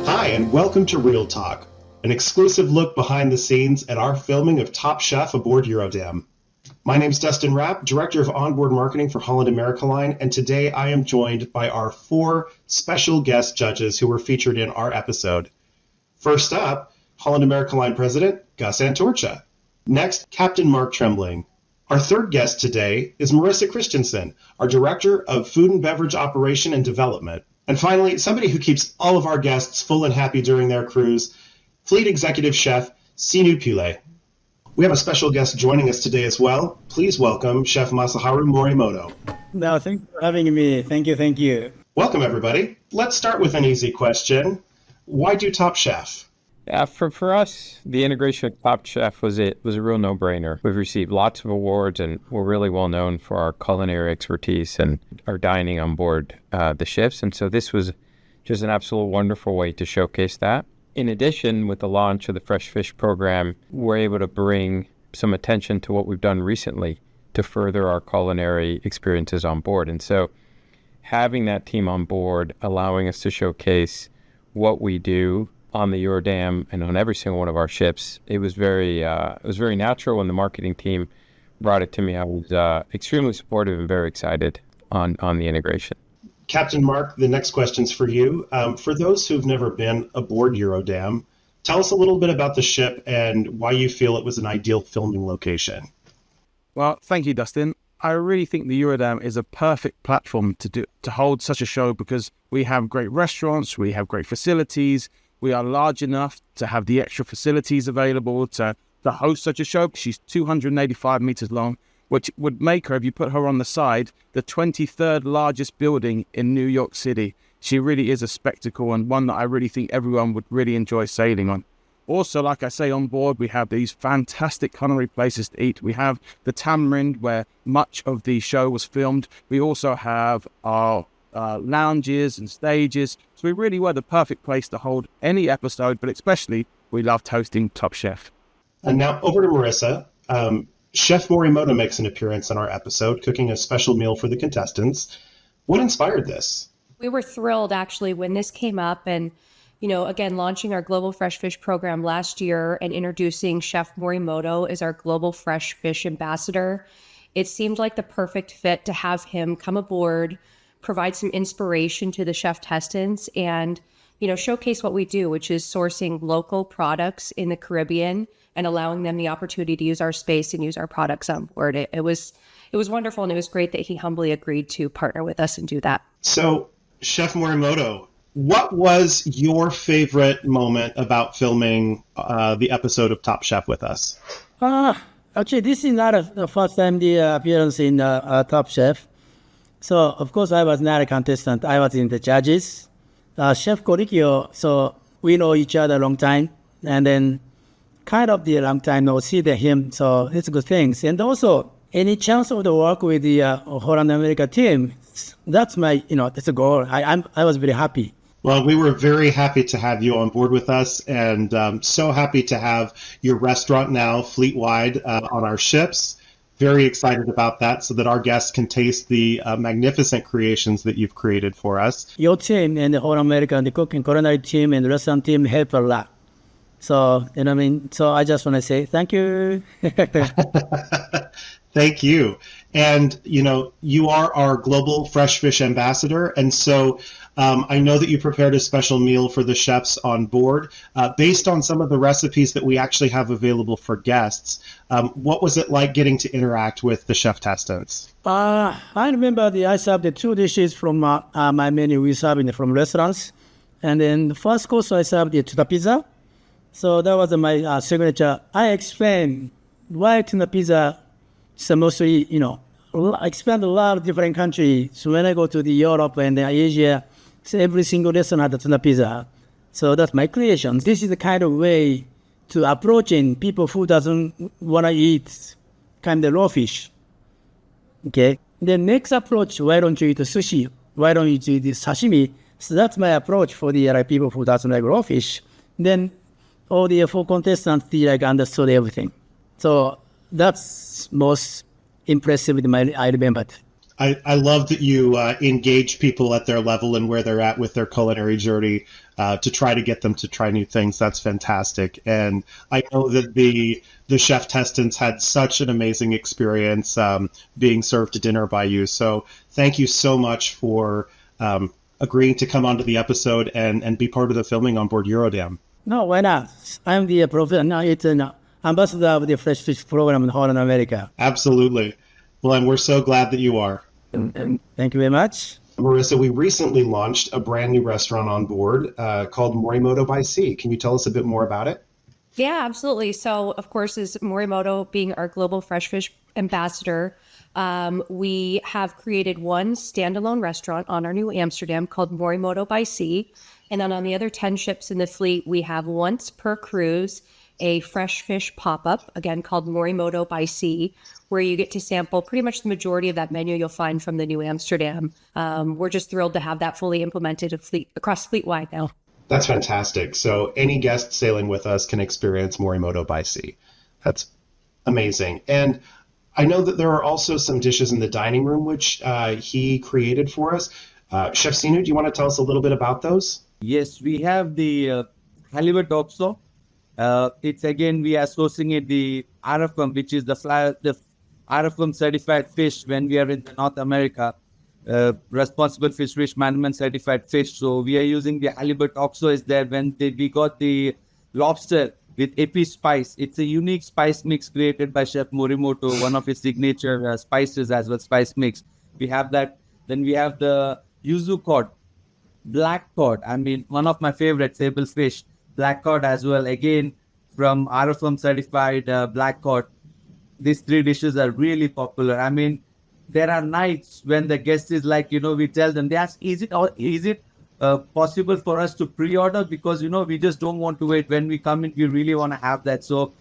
Hi, and welcome to Real Talk, an exclusive look behind the scenes at our filming of Top Chef aboard Eurodam. My name's Dustin Rapp, Director of Onboard Marketing for Holland America line, and today I am joined by our 4 special guest judges who were featured in our episode. First up, Holland America line President Gus Antorcha. Next, Captain Mark Trembling. Our third guest today is Marissa Christensen, our Director of Food and Beverage Operation and Development. And finally, somebody who keeps all of our guests full and happy during their cruise, Fleet Executive Chef Sinu Pillay. We have a special guest joining us today as well. Please welcome Chef Masaharu Morimoto. No, thanks for having me. Thank you. Welcome, everybody. Let's start with an easy question. Why do Top Chef? For us, the integration of Top Chef was a real no-brainer. We've received lots of awards, and we're really well known for our culinary expertise and our dining on board the ships. And so this was just an absolute wonderful way to showcase that. In addition, with the launch of the Fresh Fish program, we're able to bring some attention to what we've done recently to further our culinary experiences on board. And so having that team on board, allowing us to showcase what we do on the Eurodam and on every single one of our ships, it was very natural when the marketing team brought it to me. I was extremely supportive and very excited on the integration. Captain Mark, the next question's for you. For those who've never been aboard Eurodam, tell us a little bit about the ship and why you feel it was an ideal filming location. Well, thank you, Dustin. I really think the Eurodam is a perfect platform to hold such a show because we have great restaurants, we have great facilities, we are large enough to have the extra facilities available to host such a show. She's 285 meters long, which would make her, if you put her on the side, the 23rd largest building in New York City. She really is a spectacle and one that I really think everyone would really enjoy sailing on. Also, like I say, on board, we have these fantastic culinary places to eat. We have the Tamarind, where much of the show was filmed. We also have our lounges and stages. So we really were the perfect place to hold any episode, but especially we loved hosting Top Chef. And now over to Marissa. Chef Morimoto makes an appearance in our episode, cooking a special meal for the contestants. What inspired this? We were thrilled, actually, when this came up and, again, launching our Global Fresh Fish program last year and introducing Chef Morimoto as our Global Fresh Fish Ambassador. It seemed like the perfect fit to have him come aboard, provide some inspiration to the chef testants and, showcase what we do, which is sourcing local products in the Caribbean and allowing them the opportunity to use our space and use our products on board. It was wonderful, and it was great that he humbly agreed to partner with us and do that. So, Chef Morimoto, what was your favorite moment about filming the episode of Top Chef with us? Actually, this is not the first time the appearance in Top Chef. So, of course, I was not a contestant. I was in the judges. Chef Korikyo, so we know each other a long time. And then kind of the long time no see him. So it's good things. And also, any chance of the work with the Holland America team, that's my, that's a goal. I was very happy. Well, we were very happy to have you on board with us and so happy to have your restaurant now fleet-wide on our ships. Very excited about that so that our guests can taste the magnificent creations that you've created for us. Your team and the Holland America and the cooking culinary team and the restaurant team helped a lot. So, so I just want to say thank you. Thank you. And, you are our Global Fresh Fish Ambassador. And so I know that you prepared a special meal for the chefs on board based on some of the recipes that we actually have available for guests. What was it like getting to interact with the chef testants? I remember I served the 2 dishes from my menu we served from restaurants. And then the first course I served the tuna pizza. So that was my signature. I explained why tuna pizza is mostly, I expand a lot of different countries. So when I go to the Europe and Asia, so every single restaurant has tuna pizza. So that's my creation. This is the kind of way to approaching people who doesn't want to eat kind of raw fish. Okay. The next approach, why don't you eat sushi? Why don't you eat the sashimi? So that's my approach for the people who doesn't like raw fish. Then all the 4 contestants, they understood everything. So that's most impressive with I remembered. I love that you engage people at their level and where they're at with their culinary journey to try to get them to try new things. That's fantastic. And I know that the chef testants had such an amazing experience being served to dinner by you. So thank you so much for agreeing to come onto the episode and be part of the filming on board Eurodam. No, why not? I'm the ambassador of the Fresh Fish Program in Holland America. Absolutely. Well, and we're so glad that you are. Thank you very much. Marissa, we recently launched a brand new restaurant on board called Morimoto by Sea. Can you tell us a bit more about it? Yeah, absolutely. So, of course, as Morimoto being our global fresh fish ambassador, we have created one standalone restaurant on our new Amsterdam called Morimoto by Sea. And then on the other 10 ships in the fleet, we have once per cruise a fresh fish pop-up, again called Morimoto by Sea, where you get to sample pretty much the majority of that menu you'll find from the new Amsterdam. We're just thrilled to have that fully implemented across fleet-wide now. That's fantastic. So any guest sailing with us can experience Morimoto by Sea. That's amazing. And I know that there are also some dishes in the dining room which he created for us. Chef Sinu, do you want to tell us a little bit about those? Yes, we have the halibut also. It's again, we are sourcing it the RFM, which is the RFM certified fish when we are in North America, responsible fisheries management certified fish. So we are using the halibut oxo is there when we got the lobster with epi spice. It's a unique spice mix created by Chef Morimoto, one of his signature spices as well, spice mix. We have that. Then we have the yuzu cod, black cod. I mean, one of my favorite table fish. Black cod as well, again from RFM certified black cod. These three dishes are really popular. I mean, there are nights when the guest is like, we tell them, they ask, is it possible for us to pre-order? Because, we just don't want to wait. When we come in, we really want to have that. So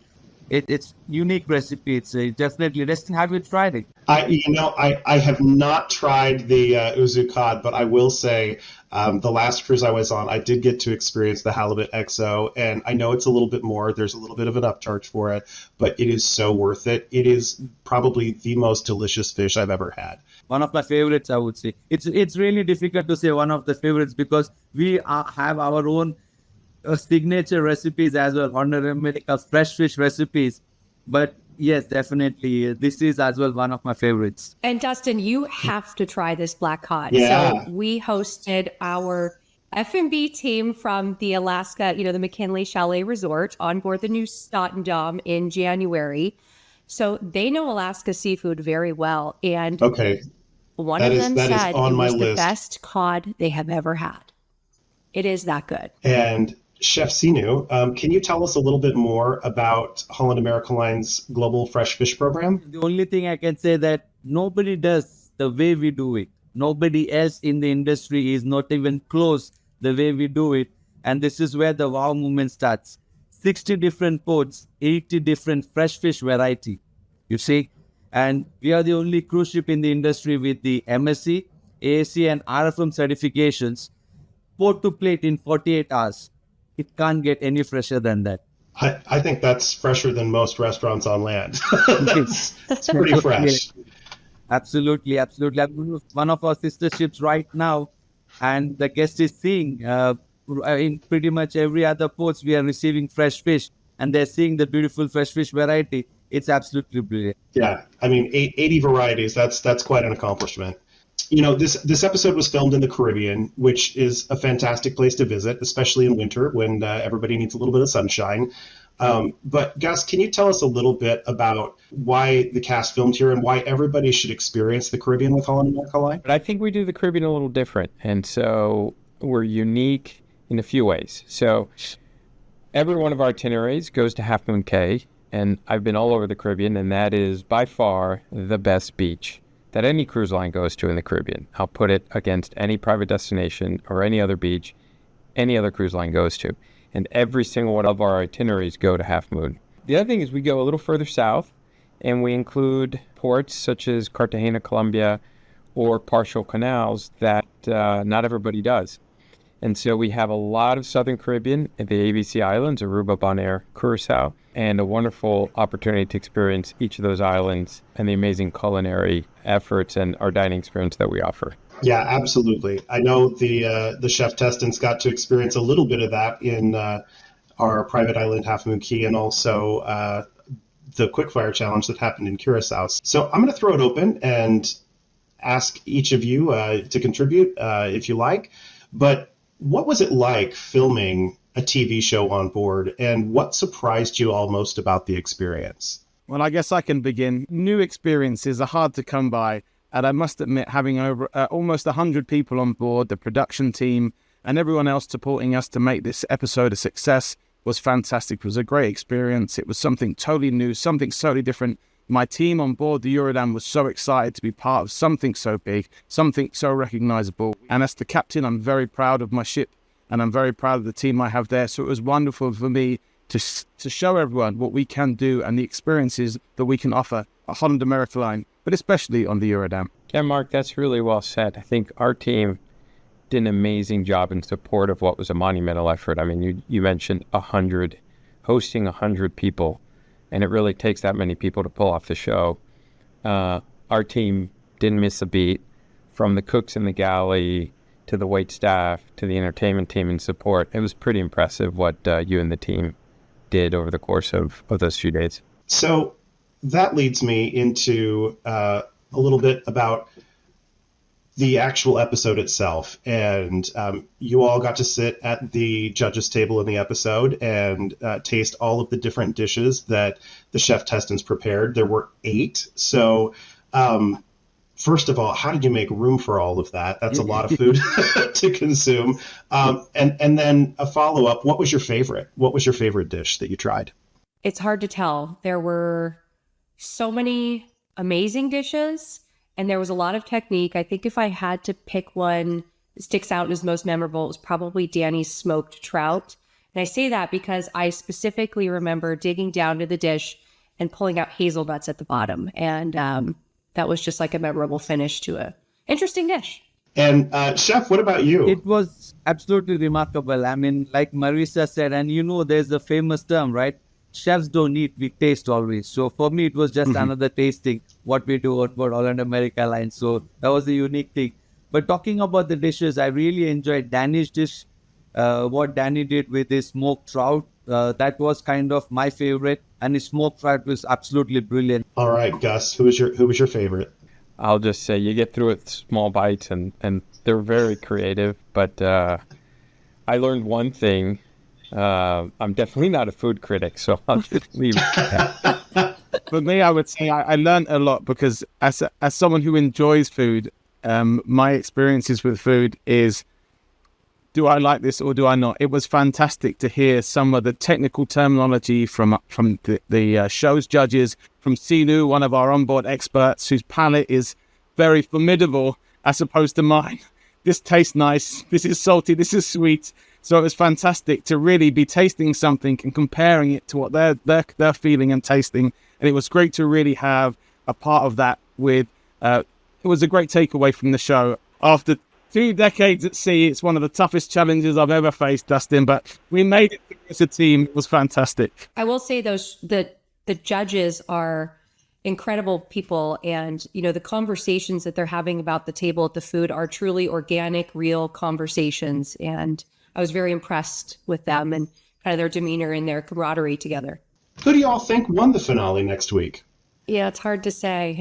it's unique recipe. It's definitely, let's have you tried it. I have not tried the Uzu cod, but I will say the last cruise I was on, I did get to experience the halibut XO, and I know it's a little bit more. There's a little bit of an upcharge for it, but it is so worth it. It is probably the most delicious fish I've ever had. One of my favorites, I would say. It's really difficult to say one of the favorites because we have our own signature recipes as well, Holland America fresh fish recipes. But yes, definitely, this is as well one of my favorites. And Dustin, you have to try this black cod. Yeah. So we hosted our F&B team from the Alaska, the McKinley Chalet Resort on board the new Dom in January. So they know Alaska seafood very well. And okay, one of them said it was the list. best cod they have ever had. It is that good. And Chef Sinu, can you tell us a little bit more about Holland America Line's Global Fresh Fish Program? The only thing I can say that nobody does the way we do it. Nobody else in the industry is not even close the way we do it. And this is where the wow movement starts. 60 different ports, 80 different fresh fish variety. You see? And we are the only cruise ship in the industry with the MSC, ASC and RFM certifications. Port to plate in 48 hours. It can't get any fresher than that. I think that's fresher than most restaurants on land. It's pretty fresh. Absolutely. I'm one of our sister ships right now, and the guest is seeing in pretty much every other ports we are receiving fresh fish, and they're seeing the beautiful fresh fish variety. It's absolutely brilliant. Yeah, I mean, 80 varieties. That's quite an accomplishment. This episode was filmed in the Caribbean, which is a fantastic place to visit, especially in winter when everybody needs a little bit of sunshine. But Gus, can you tell us a little bit about why the cast filmed here and why everybody should experience the Caribbean with Holland America Line? But I think we do the Caribbean a little different. And so we're unique in a few ways. So every one of our itineraries goes to Half Moon Cay. And I've been all over the Caribbean, and that is by far the best beach that any cruise line goes to in the Caribbean. I'll put it against any private destination or any other beach any other cruise line goes to. And every single one of our itineraries go to Half Moon. The other thing is we go a little further south, and we include ports such as Cartagena, Colombia, or partial canals that not everybody does. And so we have a lot of Southern Caribbean, the ABC Islands, Aruba, Bonaire, Curacao. and a wonderful opportunity to experience each of those islands and the amazing culinary efforts and our dining experience that we offer. Yeah, absolutely. I know the chef testants got to experience a little bit of that in our private island Half Moon Cay, and also the quickfire challenge that happened in Curacao. So I'm going to throw it open and ask each of you to contribute if you like. But what was it like filming a TV show on board, and what surprised you all most about the experience? Well, I guess I can begin. New experiences are hard to come by. And I must admit, having over almost 100 people on board, the production team, and everyone else supporting us to make this episode a success was fantastic. It was a great experience. It was something totally new, something totally different. My team on board the Eurodam was so excited to be part of something so big, something so recognizable. And as the captain, I'm very proud of my ship, and I'm very proud of the team I have there. So it was wonderful for me to show everyone what we can do and the experiences that we can offer at Holland America line, but especially on the Eurodam. Yeah, Mark, that's really well said. I think our team did an amazing job in support of what was a monumental effort. I mean, you mentioned hosting 100 people, and it really takes that many people to pull off the show. Our team didn't miss a beat, from the cooks in the galley to the wait staff to the entertainment team and support. It was pretty impressive what you and the team did over the course of those few days. So that leads me into a little bit about the actual episode itself. And you all got to sit at the judges' table in the episode and taste all of the different dishes that the chef testants prepared. There were 8. So first of all, how did you make room for all of that? That's a lot of food to consume. And then a follow-up, what was your favorite? What was your favorite dish that you tried? It's hard to tell. There were so many amazing dishes, and there was a lot of technique. I think if I had to pick one that sticks out as most memorable, it was probably Danny's smoked trout. And I say that because I specifically remember digging down to the dish and pulling out hazelnuts at the bottom. And that was just like a memorable finish to a interesting dish. And Chef, what about you? It was absolutely remarkable. I mean, like Marisa said, and there's a famous term, right? Chefs don't eat, we taste always. So for me, it was just another tasting what we do on board Holland America line. So that was a unique thing. But talking about the dishes, I really enjoyed Danny's dish. What Danny did with his smoked trout, that was kind of my favorite. And his smoked trout was absolutely brilliant. All right, Gus, who was your favorite? I'll just say you get through it small bites, and they're very creative. But I learned one thing. I'm definitely not a food critic, so I'll just leave it. For me, I would say I learned a lot because as someone who enjoys food, my experiences with food is, do I like this or do I not? It was fantastic to hear some of the technical terminology from the show's judges, from Sinu, one of our onboard experts, whose palate is very formidable as opposed to mine. This tastes nice. This is salty. This is sweet. So it was fantastic to really be tasting something and comparing it to what they're feeling and tasting. And it was great to really have a part of that with, it was a great takeaway from the show. After 2 decades at sea, it's one of the toughest challenges I've ever faced, Dustin, but we made it as a team. It was fantastic. I will say the judges are incredible people, and the conversations that they're having about the table at the food are truly organic, real conversations, and I was very impressed with them and kind of their demeanor and their camaraderie together. Who do you all think won the finale next week? Yeah, it's hard to say.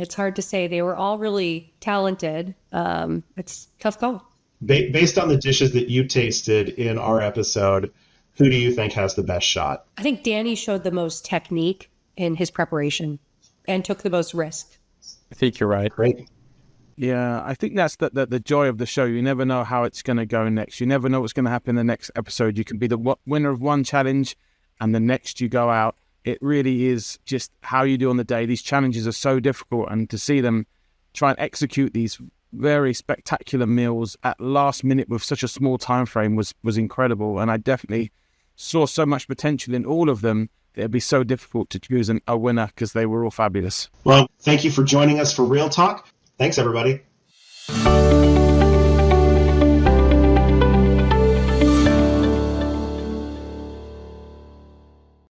They were all really talented. It's a tough call. Based on the dishes that you tasted in our episode, who do you think has the best shot? I think Danny showed the most technique in his preparation and took the most risk. I think you're right. Great. Yeah, I think that's the joy of the show. You never know how it's going to go next. You never know what's going to happen in the next episode. You can be the winner of one challenge and the next you go out. It really is just how you do on the day. These challenges are so difficult, and to see them try and execute these very spectacular meals at last minute with such a small time frame was incredible. And I definitely saw so much potential in all of them. It'd be so difficult to choose a winner because they were all fabulous. Well, thank you for joining us for Real Talk. Thanks, everybody.